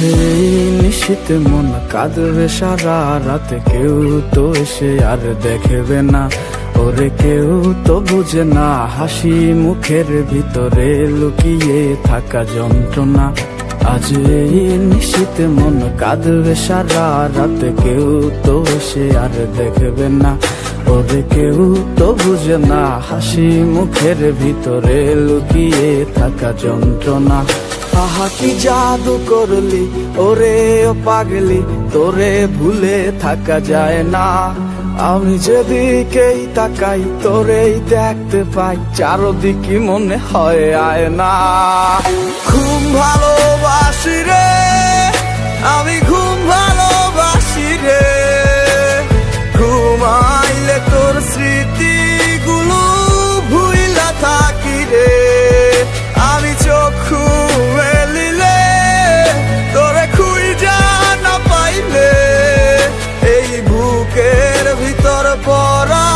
এই নিশীথে মন কাঁদবে সারা রাত, কেউ তো এসে আর দেখবে না, ওরে কেউ তো বুঝে না হাসি মুখের ভিতরে লুকিয়ে থাকা যন্ত্রণা। আজ এই নিশীথে মন কাঁদবে সারা রাত, কেউ তো এসে আর দেখবে না, ওরে কেউ তো বুঝে না হাসি মুখের ভিতরে লুকিয়ে থাকা যন্ত্রণা। আহা কি জাদু করলি ওরে ও পাগলি, তোরে ভুলে থাকা যায় না। আমি যেদিকেই তাকাই তোরেই দেখতে পাই, চারদিকে মনে হয় আয়না। ঘুম ভালোবাসি রে আমি, ঘুম ভালোবাসি রে, ঘুমাইলে তোর স্মৃতিগুলো ভুইলা থাকি রে। আমি চক্ষু মেলিলে তোরে খুঁজা না পাইলে, এই বুকের ভিতর পড়া